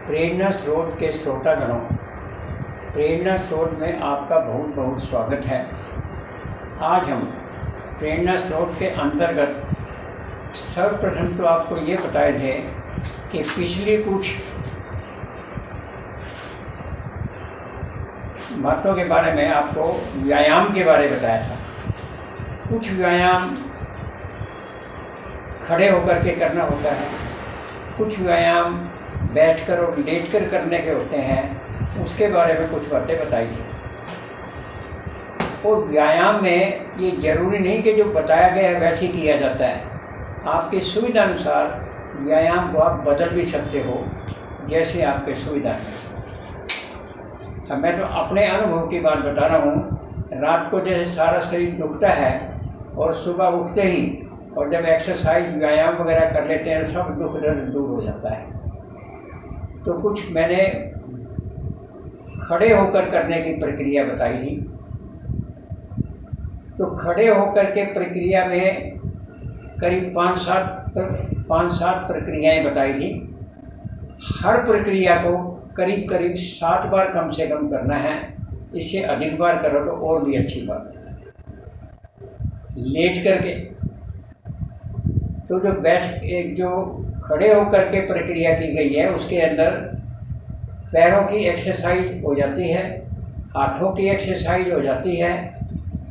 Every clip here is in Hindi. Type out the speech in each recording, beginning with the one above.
प्रेरणा स्रोत के श्रोतागणों, प्रेरणा स्रोत में आपका बहुत बहुत स्वागत है। आज हम प्रेरणा स्रोत के अंतर्गत सर्वप्रथम तो आपको ये बताए थे कि पिछली कुछ बातों के बारे में आपको व्यायाम के बारे में बताया था। कुछ व्यायाम खड़े होकर के करना होता है, कुछ व्यायाम बैठकर और लेटकर करने के होते हैं, उसके बारे में कुछ बातें बताई थी। और व्यायाम में ये ज़रूरी नहीं कि जो बताया गया है वैसे ही किया जाता है। आपकी सुविधा अनुसार व्यायाम को आप बदल भी सकते हो, जैसे आपके सुविधा है। अब मैं तो अपने अनुभव की बात बता रहा हूँ। रात को जैसे सारा शरीर दुखता है और सुबह उठते ही और जब एक्सरसाइज व्यायाम वगैरह कर लेते हैं तो सब दुख दर्द दूर हो जाता है। तो कुछ मैंने खड़े होकर करने की प्रक्रिया बताई थी। तो खड़े होकर के प्रक्रिया में करीब 5-7 प्रक्रियाएं बताई थी। हर प्रक्रिया को करीब करीब 7 बार कम से कम करना है। इससे अधिक बार करो तो और भी अच्छी बात है। लेट करके तो जो खड़े होकर के प्रक्रिया की गई है उसके अंदर पैरों की एक्सरसाइज हो जाती है, हाथों की एक्सरसाइज हो जाती है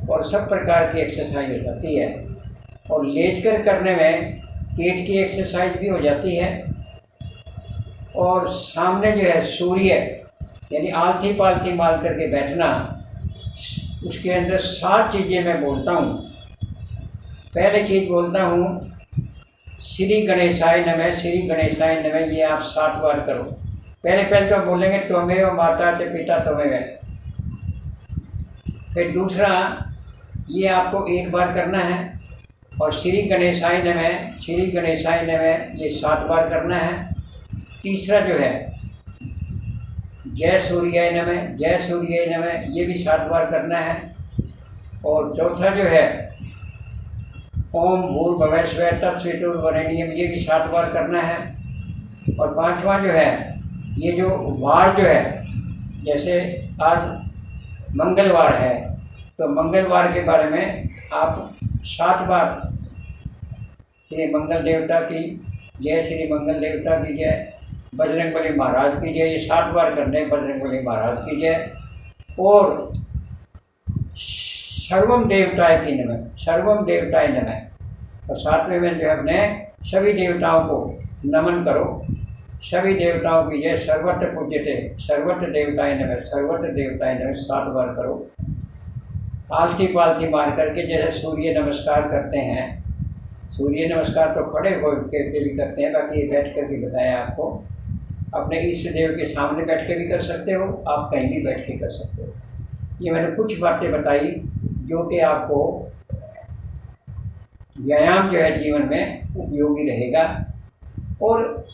और सब प्रकार की एक्सरसाइज हो जाती है। और लेटकर करने में पेट की एक्सरसाइज भी हो जाती है। और सामने जो है सूर्य यानी आलती पालती मार करके बैठना, उसके अंदर 7 चीज़ें मैं बोलता हूँ। पहले चीज़ बोलता हूँ श्री गणेशाय नमः, श्री गणेशाय नमः। ये आप 7 बार करो। पहले तो बोलेंगे त्वमेव माता च पिता त्वमेव। फिर दूसरा ये आपको 1 बार करना है और श्री गणेशाय नमः, श्री गणेशाय नमः ये 7 बार करना है। तीसरा जो है जय सूर्याय नमः, जय सूर्याय नमः ये भी 7 बार करना है। और चौथा जो है ओम भूर्भुवः स्वः तत्सवितुर्वरेण्यं ये भी 7 बार करना है। और 5वां जो है ये जो वार जो है, जैसे आज मंगलवार है तो मंगलवार के बारे में आप 7 बार श्री मंगल देवता की जय, श्री मंगल देवता की जय, बजरंगबली महाराज की जय, ये 7 बार करने बजरंगबली महाराज की जय। और सर्वम देवताय की नमः, सर्वम देवताय नमः। और साथ में जो है अपने सभी देवताओं को नमन करो, सभी देवताओं की जय। सर्वत्र पूज्यते सर्वत्र देवताय नमः, सर्वत्र देवताय नमः 7 बार करो। आलती पालती मार करके जैसे सूर्य नमस्कार करते हैं, सूर्य नमस्कार तो खड़े होकर के भी करते हैं, बाकी ये बैठ कर के बताया आपको। अपने इष्ट देव के सामने बैठ के भी कर सकते हो, आप कहीं भी बैठ के कर सकते हो। ये मैंने कुछ बातें बताई जो कि आपको व्यायाम जो है जीवन में उपयोगी रहेगा। और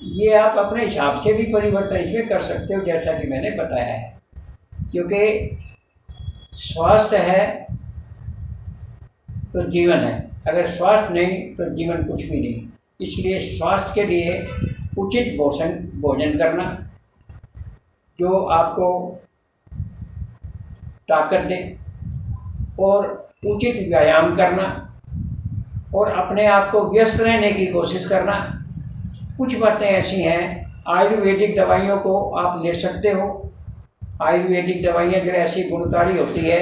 ये आप अपने हिसाब से भी परिवर्तन इसमें कर सकते हो, जैसा कि मैंने बताया है। क्योंकि स्वास्थ्य है तो जीवन है, अगर स्वास्थ्य नहीं तो जीवन कुछ भी नहीं। इसलिए स्वास्थ्य के लिए उचित भोजन करना जो आपको ताकत दे, और उचित व्यायाम करना, और अपने आप को व्यस्त रहने की कोशिश करना। कुछ बातें ऐसी हैं, आयुर्वेदिक दवाइयों को आप ले सकते हो। आयुर्वेदिक दवाइयाँ जो ऐसी गुणकारी होती है,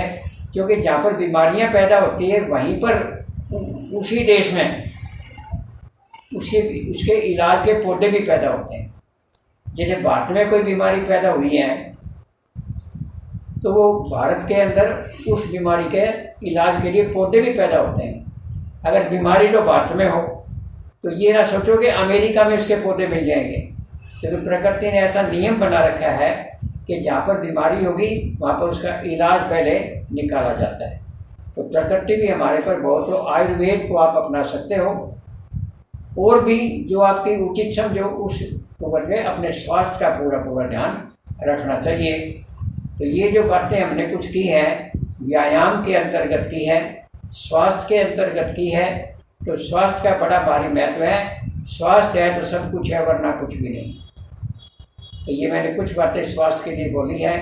क्योंकि जहाँ पर बीमारियाँ पैदा होती है वहीं पर उसी देश में उसके इलाज के पौधे भी पैदा होते हैं। जैसे भारत में कोई बीमारी पैदा हुई है तो वो भारत के अंदर उस बीमारी के इलाज के लिए पौधे भी पैदा होते हैं। अगर बीमारी तो भारत में हो तो ये ना सोचो कि अमेरिका में उसके पौधे मिल जाएंगे, क्योंकि प्रकृति ने ऐसा नियम बना रखा है कि जहाँ पर बीमारी होगी वहाँ पर उसका इलाज पहले निकाला जाता है। तो प्रकृति भी हमारे पर बहुत, तो आयुर्वेद को आप अपना सकते हो। और भी जो आपकी उचित समझो उस को करके अपने स्वास्थ्य का पूरा ध्यान रखना चाहिए। तो ये जो बातें हमने कुछ की है व्यायाम के अंतर्गत की है, स्वास्थ्य के अंतर्गत की है। तो स्वास्थ्य का बड़ा भारी महत्व है। स्वास्थ्य है तो सब कुछ है, वरना कुछ भी नहीं। तो ये मैंने कुछ बातें स्वास्थ्य के लिए बोली है।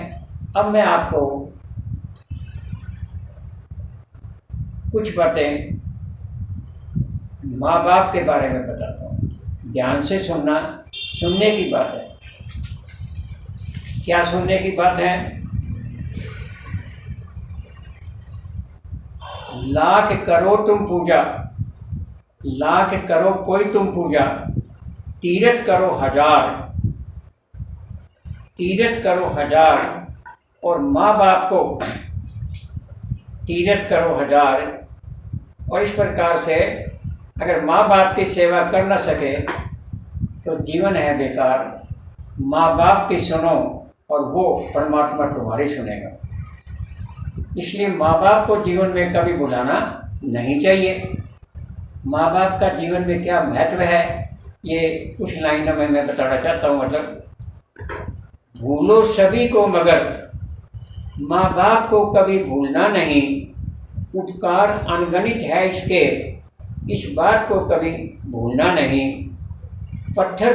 अब मैं आपको कुछ बातें माँ बाप के बारे में बताता हूँ। ध्यान से सुनना, सुनने की बात है। क्या सुनने की बात है? लाख करो तुम पूजा, लाख करो कोई तुम पूजा, तीरथ करो हजार, तीरथ करो हजार, और माँ बाप को तीरथ करो हजार। और इस प्रकार से अगर माँ बाप की सेवा कर न सके तो जीवन है बेकार। माँ बाप की सुनो और वो परमात्मा तुम्हारी सुनेगा। इसलिए माँ बाप को जीवन में कभी भुलाना नहीं चाहिए। माँ बाप का जीवन में क्या महत्व है, ये कुछ लाइनों में मैं बताना चाहता हूँ। मतलब, भूलो सभी को मगर माँ बाप को कभी भूलना नहीं, उपकार अनगणित है इसके, इस बात को कभी भूलना नहीं। पत्थर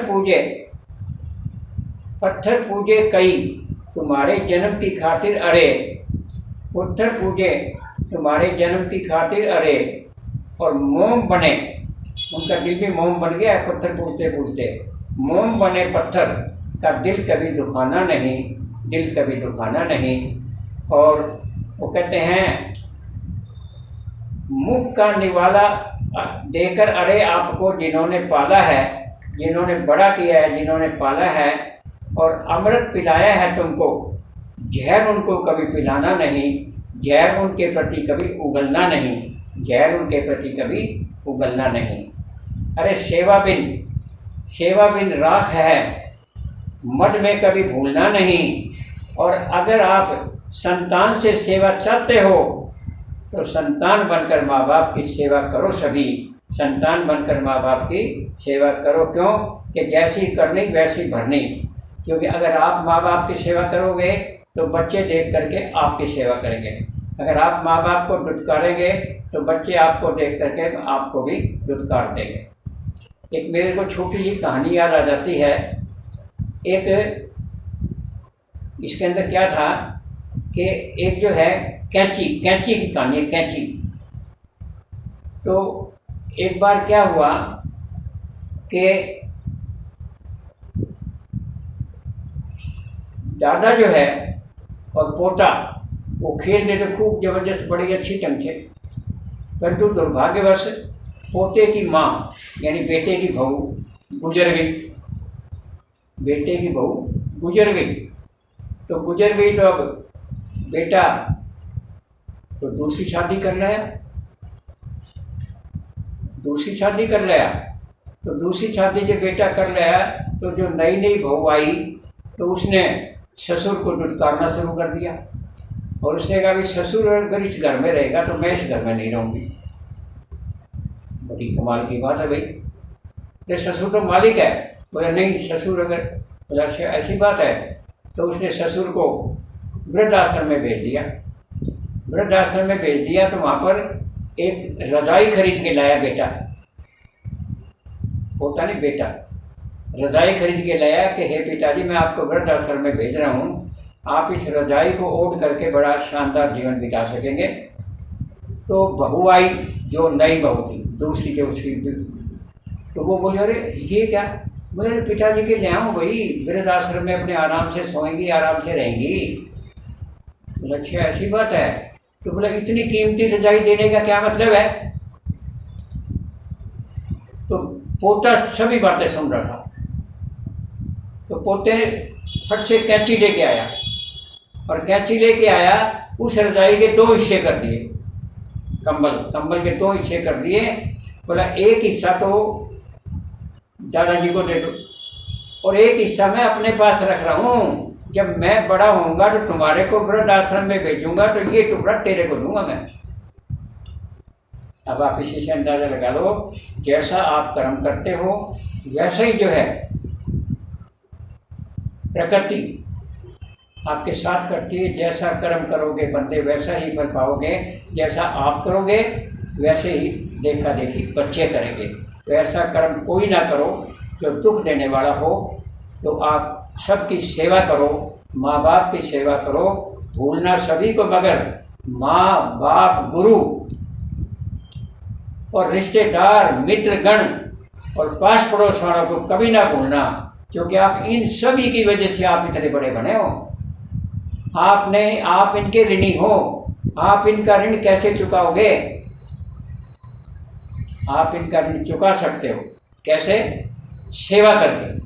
पूजे कई तुम्हारे जन्म की खातिर अरे, पत्थर पूजे तुम्हारे जन्म की खातिर अरे, और मोम बने, उनका दिल भी मोम बन गया है पत्थर पूजते पूजते। मोम बने पत्थर का दिल कभी दुखाना नहीं, दिल कभी दुखाना नहीं। और वो कहते हैं, मुख का निवाला देकर अरे आपको जिन्होंने पाला है, जिन्होंने बड़ा किया है, जिन्होंने पाला है, और अमृत पिलाया है तुमको, जहर उनको कभी पिलाना नहीं, जहर उनके प्रति कभी उगलना नहीं, जहर उनके प्रति कभी उगलना नहीं। अरे सेवा बिन राख है, मद में कभी भूलना नहीं। और अगर आप संतान से सेवा चाहते हो तो संतान बनकर माँ बाप की सेवा करो। सभी संतान बनकर माँ बाप की सेवा करो। क्यों? कि जैसी करनी वैसी भरनी। क्योंकि अगर आप माँ बाप की सेवा करोगे तो बच्चे देख करके आपकी सेवा करेंगे। अगर आप माँ बाप को दुत्कारेंगे तो बच्चे आपको देख करके आपको भी दुत्कार देंगे। एक मेरे को छोटी सी कहानी याद आ जाती है। एक इसके अंदर क्या था कि एक जो है कैंची की कहानी है, कैंची। तो एक बार क्या हुआ कि दादा जो है और पोता वो खेल रहे थे खूब जबरदस्त, बड़ी अच्छी ढंग से। परंतु दुर्भाग्यवश पोते की माँ यानी बेटे की बहू गुजर गई। बेटे की बहू गुजर गई तो अब बेटा तो दूसरी शादी कर लिया। तो दूसरी शादी जब बेटा कर लिया तो जो नई बहू आई तो उसने ससुर को दुत्कारना शुरू कर दिया। और उसने कहा भी ससुर अगर इस घर में रहेगा तो मैं इस घर में नहीं रहूँगी। बड़ी कमाल की बात है भाई। तो ससुर तो मालिक है। बोला नहीं, ससुर अगर, बोला ऐसी बात है। तो उसने ससुर को वृद्धाश्रम में भेज दिया। वृद्धाश्रम में भेज दिया तो वहाँ पर एक रज़ाई खरीद के लाया बेटा, पोता नहीं बेटा, रज़ाई खरीद के लाया कि हे पिताजी मैं आपको वृद्धाश्रम में भेज रहा हूँ, आप इस रज़ाई को ओढ़ करके बड़ा शानदार जीवन बिता सकेंगे। तो बहू आई, जो नई बहू थी, दूसरी जो उसकी, तो वो बोली अरे ये क्या? बोले पिताजी के ले आऊँ भाई, वृद्धाश्रम में अपने आराम से सोएंगी, आराम से रहेंगी। बोला अच्छा ऐसी बात है। तो बोला इतनी कीमती रजाई देने का क्या मतलब है? तो पोता सभी बातें सुन रहा था। तो पोते ने फट से कैंची लेके आया और कैंची लेके आया, उस रजाई के 2 हिस्से कर दिए। कंबल के 2 हिस्से कर दिए। बोला एक हिस्सा तो दादाजी को दे दो और एक हिस्सा मैं अपने पास रख रहा हूँ। जब मैं बड़ा होऊंगा तो तुम्हारे को वृद्धाश्रम में भेजूंगा तो ये टुकड़ा तेरे को दूंगा मैं। अब आप इसी से अंदाजा लगा लो, जैसा आप कर्म करते हो वैसा ही जो है प्रकृति आपके साथ करती है। जैसा कर्म करोगे बंदे वैसा ही फल पाओगे। जैसा आप करोगे वैसे ही देखा देखी बच्चे करेंगे। तो ऐसा कर्म कोई ना करो जो दुख देने वाला हो, तो आप सबकी सेवा करो, माँ बाप की सेवा करो, भूलना सभी को, मगर माँ बाप गुरु और रिश्तेदार मित्रगण और पास पड़ोस वालों को कभी ना भूलना, क्योंकि आप इन सभी की वजह से आप इतने बड़े बने हो। आप इनके ऋणी हो। आप इनका ऋण कैसे चुकाओगे? आप इनका ऋण चुका सकते हो कैसे? सेवा करके।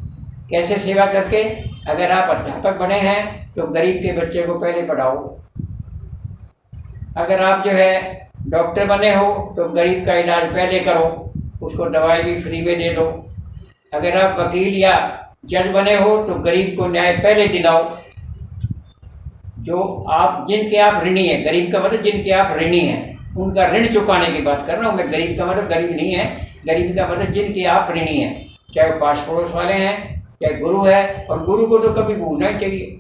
कैसे सेवा करके? अगर आप अध्यापक बने हैं तो गरीब के बच्चे को पहले पढ़ाओ। अगर आप जो है डॉक्टर बने हो तो गरीब का इलाज पहले करो, उसको दवाई भी फ्री में दे दो। अगर आप वकील या जज बने हो तो गरीब को न्याय पहले दिलाओ। जिनके आप ऋणी हैं, गरीब का मतलब जिनके आप ऋणी हैं, उनका ऋण चुकाने की बात कर रहा हूँ मैं। गरीब का मतलब गरीब नहीं है, गरीब का मतलब जिनके आप ऋणी हैं, चाहे वो पास पड़ोस वाले हैं, चाहे गुरु है। और गुरु को तो कभी भूलना ही चाहिए।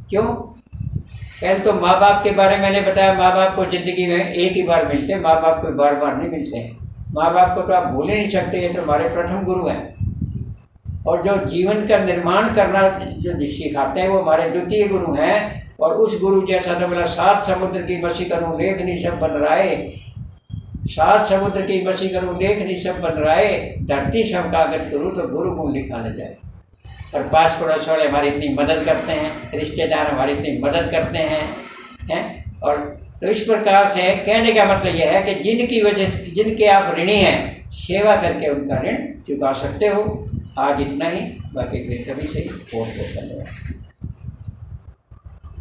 क्यों? पहले तो माँ बाप के बारे में मैंने बताया, माँ बाप को ज़िंदगी में एक ही बार मिलते हैं, माँ बाप को बार बार नहीं मिलते हैं। माँ बाप को तो आप भूल ही नहीं सकते, ये तो हमारे प्रथम गुरु हैं। और जो जीवन का निर्माण करना जो सिखाते हैं वो हमारे द्वितीय गुरु हैं। और उस गुरु जैसा तो बोला, 7 समुद्र की बसी करूँ लेख निशब बन राय, 7 समुद्र की बसी करूँ लेख निशब बन राय, धरती सब कागज करूँ तो गुरु गुण लिखा न जाए। और पास पड़ोस वाले हमारी इतनी मदद करते हैं, रिश्तेदार हमारी इतनी मदद करते हैं। और तो इस प्रकार से कहने का मतलब यह है कि जिनकी वजह से, जिनके आप ऋणी हैं, सेवा करके उनका ऋण चुका सकते हो। आज इतना ही, बाकी फिर कभी सही। बहुत बहुत धन्यवाद।